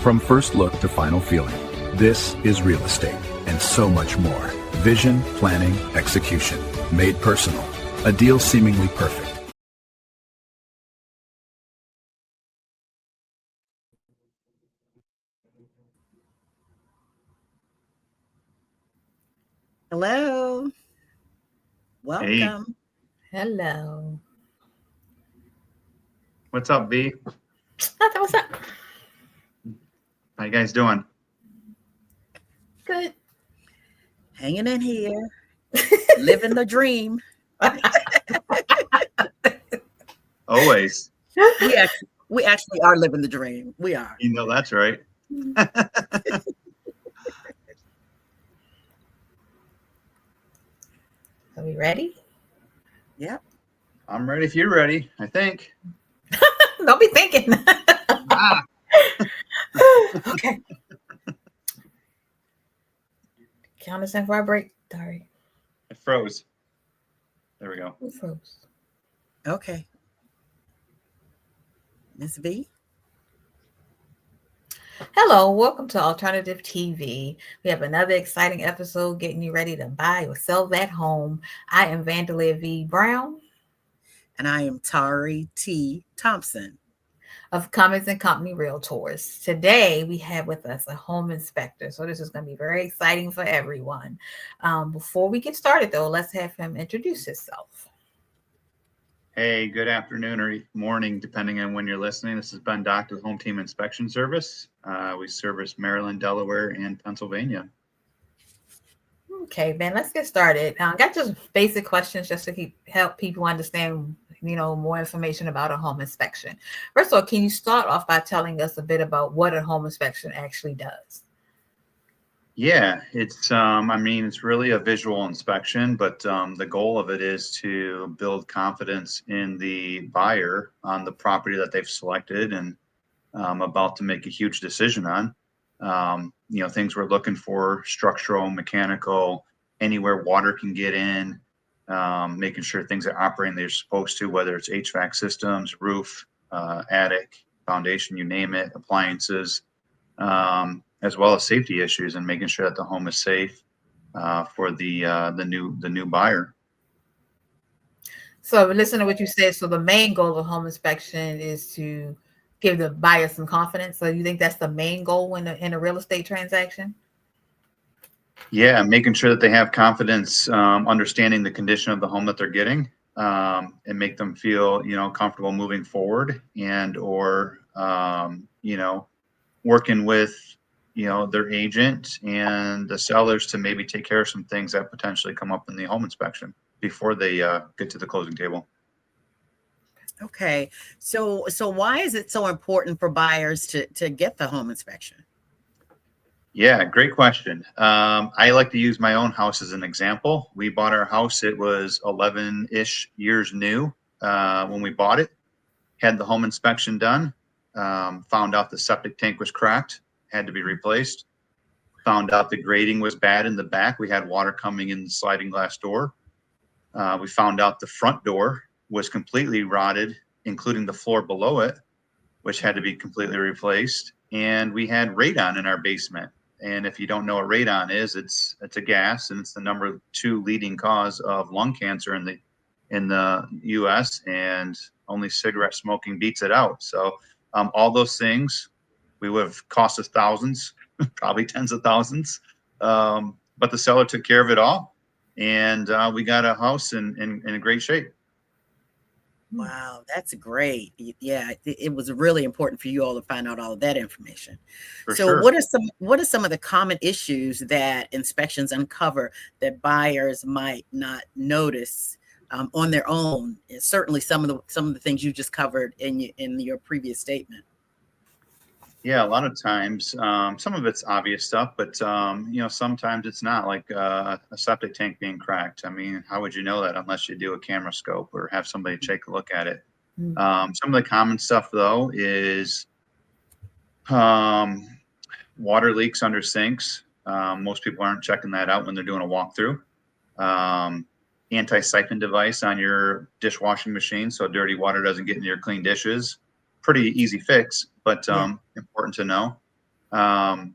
From first look to final feeling, this is real estate and so much more. Vision, planning, execution, made personal. A deal seemingly perfect. Hello. Hey, Welcome. Hello. what's up, B? Nothing. What's up? How you guys doing? Good. Hanging in here. Living the dream. Always. We actually are living the dream. We are. You know that's right. Are we ready? Yep. I'm ready if you're ready, I think. Don't be thinking. Ah, Okay. Count us in for our break. Sorry. it froze. There we go. Who froze? Okay. Miss V. Hello, welcome to Alternative TV. We have another exciting episode getting you ready to buy or sell that home. I am Vandalia V. Brown And I am Tari T. Thompson. of Cummins and Company Realtors. Today we have with us a home inspector, so this is going to be very exciting for everyone. Before we get started, though, let's have him introduce himself. Hey, good afternoon or morning, depending on when you're listening. This is Ben Dock with Home Team Inspection Service. We service Maryland, Delaware, and Pennsylvania. Okay, Ben, let's get started. Got just basic questions just to help people understand, more information about a home inspection. First of all, can you start off by telling us a bit about what a home inspection actually does? Yeah, it's really a visual inspection, but the goal of it is to build confidence in the buyer on the property that they've selected and about to make a huge decision on. Things we're looking for: structural, mechanical, anywhere water can get in, making sure things are operating they're supposed to, whether it's HVAC systems, roof, attic, foundation, you name it, appliances. As well as safety issues and making sure that the home is safe for the new buyer. So listen to what you said. So the main goal of home inspection is to give the buyer some confidence. So you think that's the main goal in a real estate transaction? Yeah, making sure that they have confidence, understanding the condition of the home that they're getting, and make them feel comfortable moving forward, and or working with their agent and the sellers to maybe take care of some things that potentially come up in the home inspection before they get to the closing table. Okay. So why is it so important for buyers to get the home inspection? Yeah, great question. I like to use my own house as an example. We bought our house. It was 11-ish years new when we bought it. Had the home inspection done. Found out the septic tank was cracked, had to be replaced. Found out the grading was bad in the back. We had water coming in the sliding glass door. We found out the front door was completely rotted, including the floor below it, which had to be completely replaced. And we had radon in our basement. And if you don't know what radon is, it's a gas, and it's the number 2 leading cause of lung cancer in the U.S. And only cigarette smoking beats it out. So all those things we would have cost us thousands, probably tens of thousands. But the seller took care of it all, and we got a house in a great shape. Wow, that's great. Yeah, it was really important for you all to find out all of that information. For So sure. what are some of the common issues that inspections uncover that buyers might not notice on their own? And certainly some of the things you just covered in your previous statement. Yeah, a lot of times, some of it's obvious stuff, but sometimes it's not, like a septic tank being cracked. I mean, how would you know that unless you do a camera scope or have somebody take a look at it? Some of the common stuff though is water leaks under sinks. Most people aren't checking that out when they're doing a walkthrough. Anti-siphon device on your dishwashing machine so dirty water doesn't get into your clean dishes. Pretty easy fix, but important to know. Radon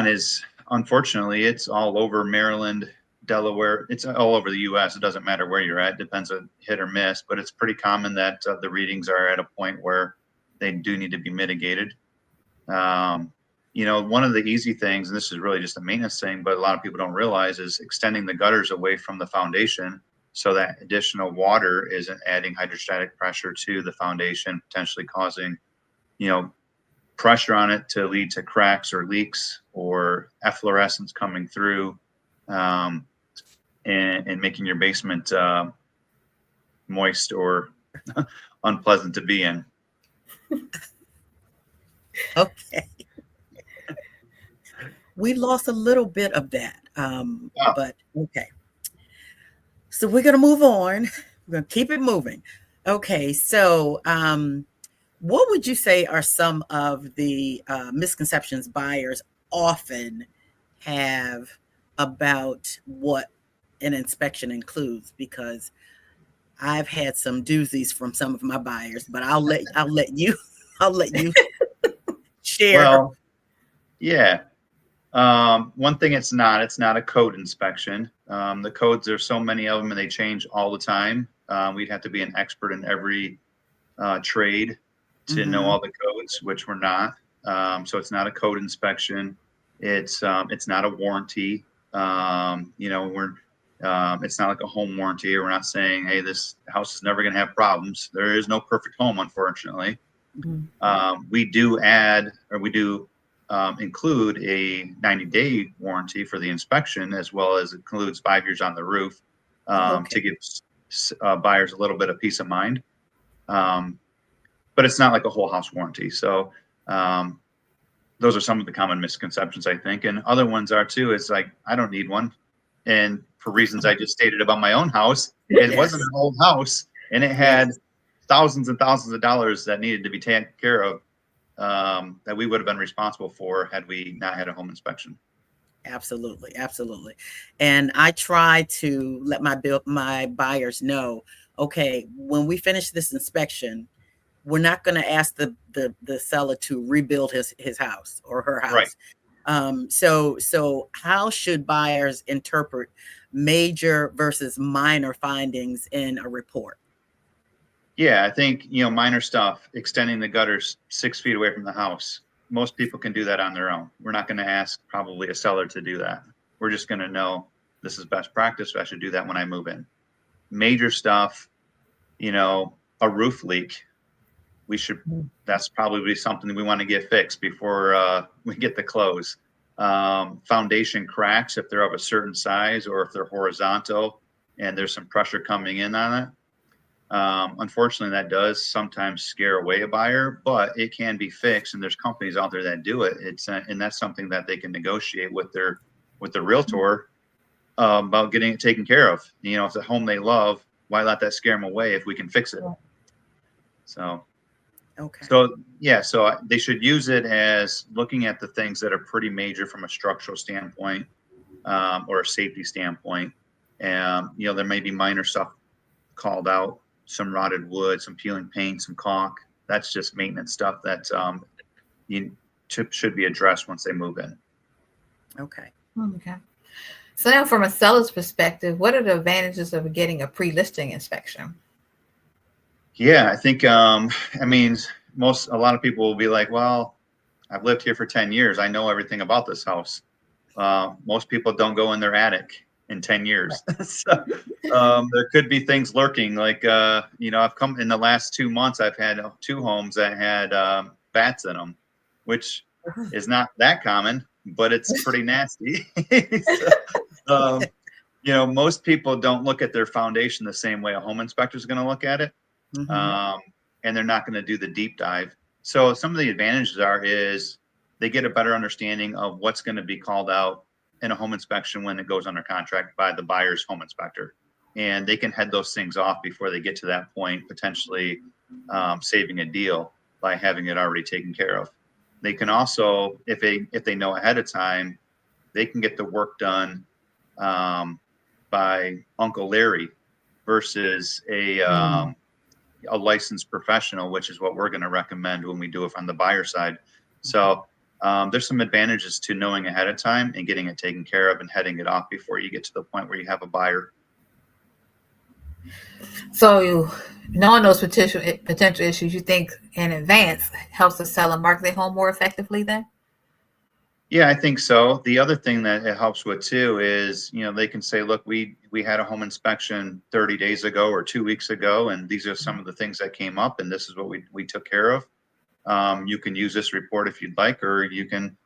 is, unfortunately, it's all over Maryland, Delaware. It's all over the U.S. It doesn't matter where you're at. It depends on hit or miss, but it's pretty common that the readings are at a point where they do need to be mitigated. One of the easy things, and this is really just a maintenance thing, but a lot of people don't realize, is extending the gutters away from the foundation so that additional water isn't adding hydrostatic pressure to the foundation, potentially causing, pressure on it to lead to cracks or leaks or efflorescence coming through, and making your basement moist or unpleasant to be in. Okay. We lost a little bit of that, but okay. So we're going to move on. We're going to keep it moving. Okay, so what would you say are some of the misconceptions buyers often have about what an inspection includes? Because I've had some doozies from some of my buyers, but I'll let you share. Well, yeah. One thing it's not a code inspection. The codes, there's so many of them and they change all the time. We'd have to be an expert in every trade to know all the codes, which we're not. So it's not a code inspection. It's not a warranty. It's not like a home warranty. We're not saying, hey, this house is never going to have problems. There is no perfect home, unfortunately. We do include a 90-day warranty for the inspection, as well as includes 5 years on the roof, to give buyers a little bit of peace of mind. But it's not like a whole house warranty. So those are some of the common misconceptions, I think. And other ones are too, is like, I don't need one. And for reasons I just stated about my own house, it wasn't an old house and it had thousands and thousands of dollars that needed to be taken care of, that we would have been responsible for had we not had a home inspection. Absolutely. Absolutely. And I try to let my buyers know, okay, when we finish this inspection, we're not going to ask the seller to rebuild his house or her house. Right. So how should buyers interpret major versus minor findings in a report? Yeah, I think, minor stuff, extending the gutters 6 feet away from the house. Most people can do that on their own. We're not going to ask probably a seller to do that. We're just going to know this is best practice. So I should do that when I move in. Major stuff, a roof leak. That's probably something we want to get fixed before we get the close. Foundation cracks, if they're of a certain size or if they're horizontal and there's some pressure coming in on it. Unfortunately, that does sometimes scare away a buyer, but it can be fixed, and there's companies out there that do it. And that's something that they can negotiate with their realtor about getting it taken care of. If it's a home they love, why let that scare them away if we can fix it? So, okay. So they should use it as looking at the things that are pretty major from a structural standpoint, or a safety standpoint. And there may be minor stuff called out. Some rotted wood, some peeling paint, some caulk. That's just maintenance stuff that should be addressed once they move in. Okay. So now from a seller's perspective, what are the advantages of getting a pre-listing inspection? Yeah, I think, a lot of people will be like, well, I've lived here for 10 years. I know everything about this house. Most people don't go in their attic in 10 years. So, there could be things lurking, like, I've come in the last 2 months, I've had 2 homes that had bats in them, which is not that common, but it's pretty nasty. So, most people don't look at their foundation the same way a home inspector is going to look at it. And they're not going to do the deep dive. So some of the advantages is they get a better understanding of what's going to be called out in a home inspection when it goes under contract by the buyer's home inspector. And they can head those things off before they get to that point, potentially saving a deal by having it already taken care of. They can also, if they know ahead of time, they can get the work done by Uncle Larry versus a licensed professional, which is what we're going to recommend when we do it on the buyer side. So there's some advantages to knowing ahead of time and getting it taken care of and heading it off before you get to the point where you have a buyer. So knowing those potential issues, you think in advance helps the seller market their home more effectively then? Yeah, I think so. The other thing that it helps with too is, they can say, look, we had a home inspection 30 days ago or 2 weeks ago, and these are some of the things that came up, and this is what we took care of. You can use this report if you'd like, or you can,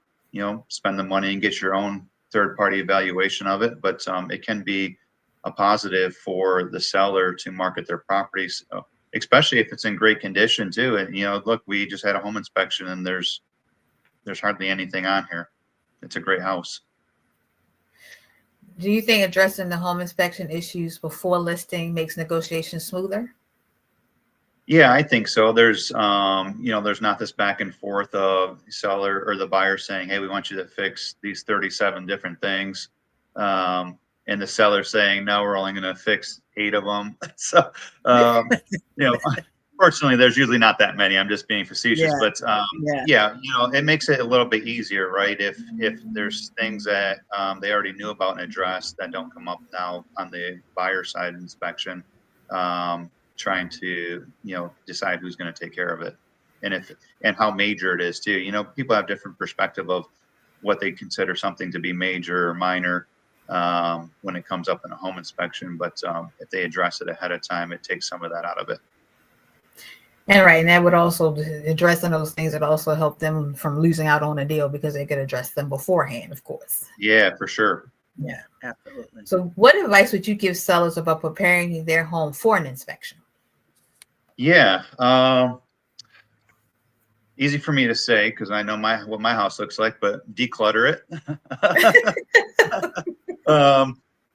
spend the money and get your own third-party evaluation of it. But it can be a positive for the seller to market their properties, especially if it's in great condition too. And look, we just had a home inspection, and there's hardly anything on here. It's a great house. Do you think addressing the home inspection issues before listing makes negotiations smoother? Yeah, I think so. There's not this back and forth of the seller or the buyer saying, hey, we want you to fix these 37 different things. And the seller saying, no, we're only going to fix 8 of them. So, fortunately, there's usually not that many. I'm just being facetious, but it makes it a little bit easier, right? If there's things that they already knew about and addressed that don't come up now on the buyer side inspection, trying to decide who's going to take care of it, and how major it is too. People have different perspective of what they consider something to be major or minor when it comes up in a home inspection. But if they address it ahead of time, it takes some of that out of it. And that would also, addressing those things would also help them from losing out on a deal because they could address them beforehand, of course. Yeah, for sure. Yeah, absolutely. So what advice would you give sellers about preparing their home for an inspection? Yeah. Easy for me to say because I know what my house looks like, but declutter it.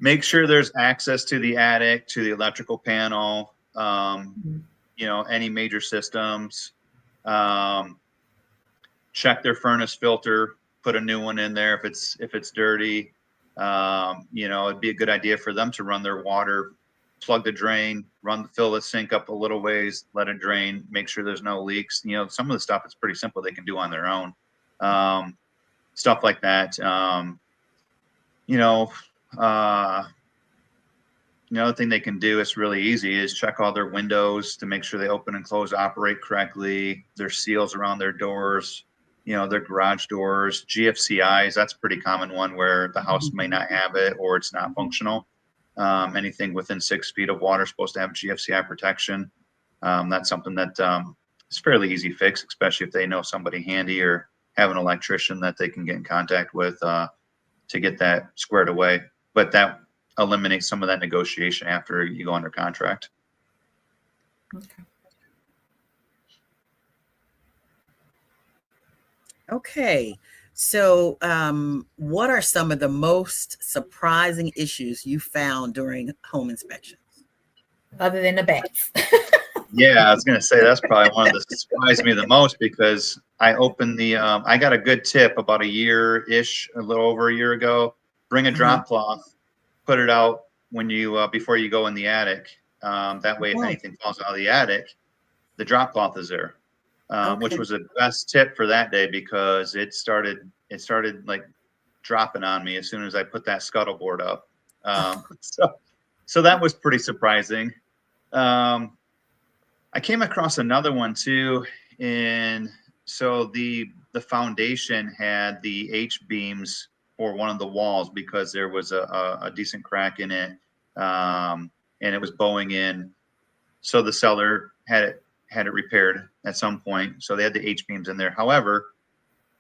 Make sure there's access to the attic, to the electrical panel, any major systems. Check their furnace filter, put a new one in there if it's dirty. It'd be a good idea for them to run their water, plug the drain, fill the sink up a little ways, let it drain, make sure there's no leaks. Some of the stuff it's pretty simple they can do on their own. Stuff like that. Another thing they can do is really easy is check all their windows to make sure they open and close, operate correctly, their seals around their doors, their garage doors, GFCIs. That's a pretty common one where the house may not have it or it's not functional. Anything within 6 feet of water is supposed to have GFCI protection. That's something that is fairly easy fix, especially if they know somebody handy or have an electrician that they can get in contact with to get that squared away. But that eliminates some of that negotiation after you go under contract. Okay. So what are some of the most surprising issues you found during home inspections? Other than the bats. Yeah, I was going to say that's probably one of the surprised me the most because I opened I got a good tip about a little over a year ago. Bring a drop cloth, put it out when you before you go in the attic. That way, if anything falls out of the attic, the drop cloth is there, which was the best tip for that day because it started like dropping on me as soon as I put that scuttle board up. So that was pretty surprising. I came across another one too, and so the foundation had the H-beams for one of the walls because there was a decent crack in it, and it was bowing in. So the seller had it repaired at some point. So they had the H-beams in there. However,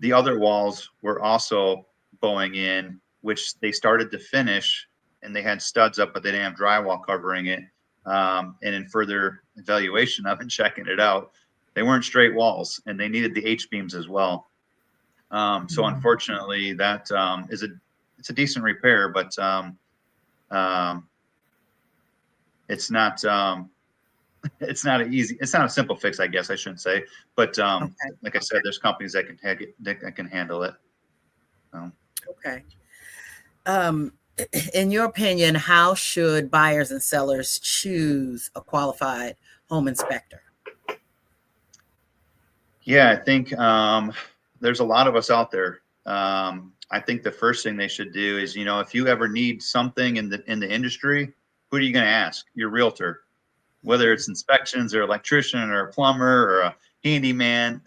the other walls were also bowing in, which they started to finish, and they had studs up, but they didn't have drywall covering it. And in further evaluation of and checking it out, they weren't straight walls, and they needed the H-beams as well. So unfortunately, that it's a decent repair, but it's not it's not a simple fix, I guess I shouldn't say. But like I said, there's companies that can handle it. Okay. In your opinion, how should buyers and sellers choose a qualified home inspector? Yeah, I think there's a lot of us out there. I think the first thing they should do is, if you ever need something in the industry, who are you going to ask? Your realtor, whether it's inspections or electrician or a plumber or a handyman.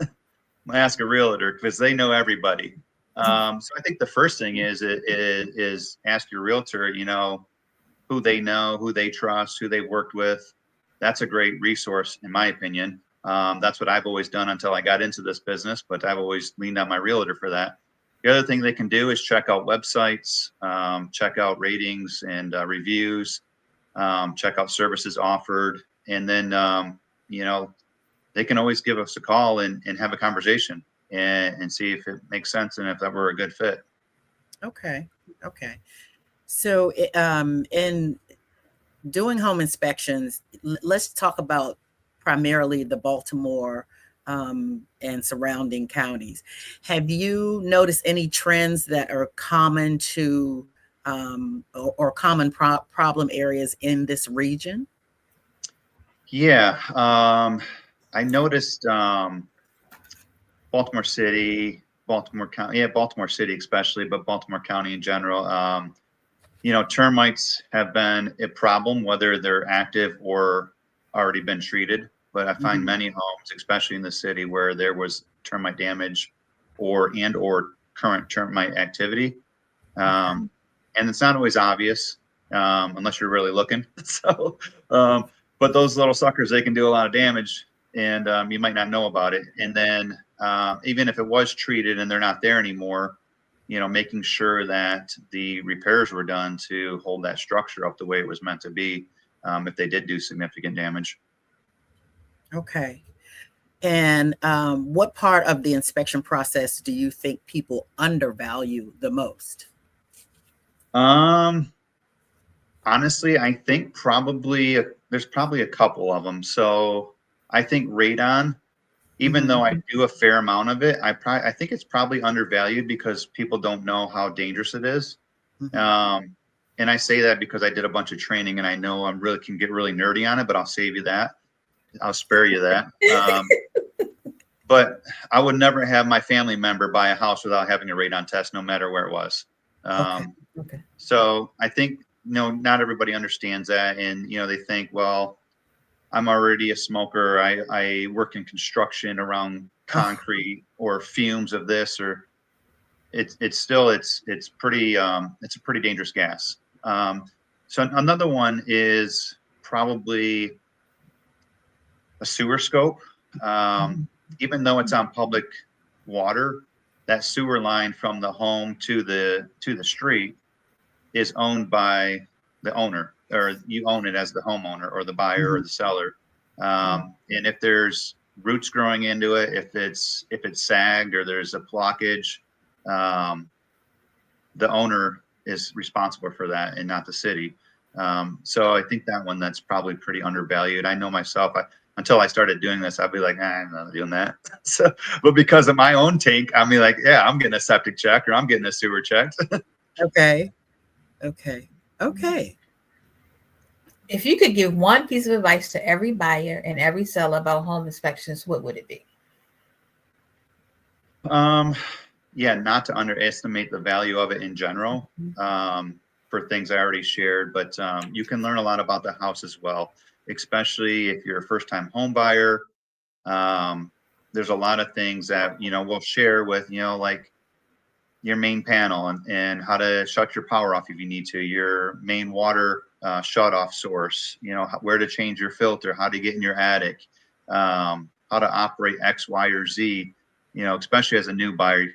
Ask a realtor because they know everybody. So I think the first thing is ask your realtor, who they know, who they trust, who they worked with. That's a great resource, in my opinion. That's what I've always done until I got into this business, but I've always leaned on my realtor for that. The other thing they can do is check out websites, check out ratings and reviews, check out services offered, and then, they can always give us a call and have a conversation and see if it makes sense and if that were a good fit. Okay. So in doing home inspections, let's talk about primarily the Baltimore and surrounding counties. Have you noticed any trends that are common to or common problem areas in this region? Yeah. I noticed Baltimore City, Baltimore County, Baltimore City especially, but Baltimore County in general. Termites have been a problem, whether they're active or already been treated. But I find many homes, especially in the city, where there was termite damage or current termite activity, and it's not always obvious unless you're really looking. So, but those little suckers, they can do a lot of damage, and you might not know about it. And then even if it was treated and they're not there anymore, making sure that the repairs were done to hold that structure up the way it was meant to be if they did do significant damage. Okay. And what part of the inspection process do you think people undervalue the most? Honestly, I think there's probably a couple of them. So I think radon, even though I do a fair amount of it, I think it's probably undervalued because people don't know how dangerous it is. And I say that because I did a bunch of training and I know can get really nerdy on it, but I'll save you that. I'll spare you that. But I would never have my family member buy a house without having a radon test, no matter where it was. Okay. So I think, not everybody understands that. And, they think, well, I'm already a smoker. I work in construction around concrete or fumes of this, or it's a pretty dangerous gas. So another one is probably a sewer scope. Even though it's on public water, that sewer line from the home to the street is owned by the owner, or you own it as the homeowner or the buyer or the seller. And if there's roots growing into it, if it's sagged or there's a blockage, the owner is responsible for that and not the city. So I think that's probably pretty undervalued. I know myself, until I started doing this, I'd be like, I'm not doing that. So, but because of my own tank, I'd be like, yeah, I'm getting a septic check or I'm getting a sewer checked. Okay. If you could give one piece of advice to every buyer and every seller about home inspections, what would it be? Not to underestimate the value of it in general, for things I already shared, but you can learn a lot about the house as well, especially if you're a first-time home buyer. There's a lot of things that, we'll share with, like your main panel and how to shut your power off if you need to, your main water shut off source, where to change your filter, how to get in your attic, how to operate X, Y, or Z. Especially as a new buyer,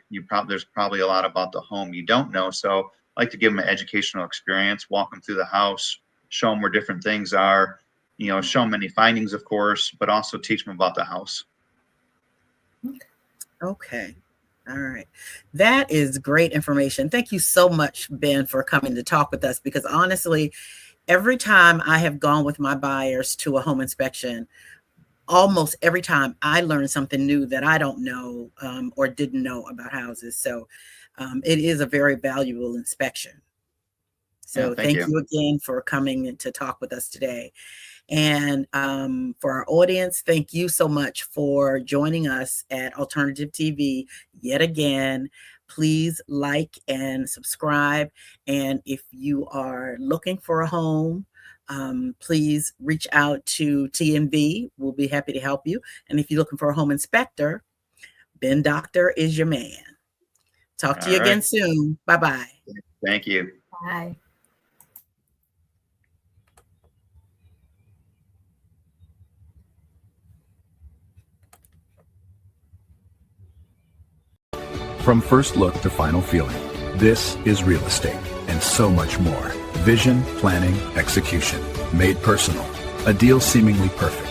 there's probably a lot about the home you don't know. So I like to give them an educational experience, walk them through the house, show them where different things are, show them any findings, of course, but also teach them about the house. Okay. All right. That is great information. Thank you so much, Ben, for coming to talk with us, because honestly, every time I have gone with my buyers to a home inspection, almost every time I learn something new that I don't know or didn't know about houses. So it is a very valuable inspection. So thank you again for coming to talk with us today. And for our audience, thank you so much for joining us at Alternative TV yet again. Please like and subscribe. And if you are looking for a home, please reach out to TMV. We'll be happy to help you. And if you're looking for a home inspector, Ben Doctor is your man. Talk to you again soon. Bye-bye. Thank you. Bye. From first look to final feeling, this is real estate and so much more. Vision, planning, execution, made personal. A deal seemingly perfect.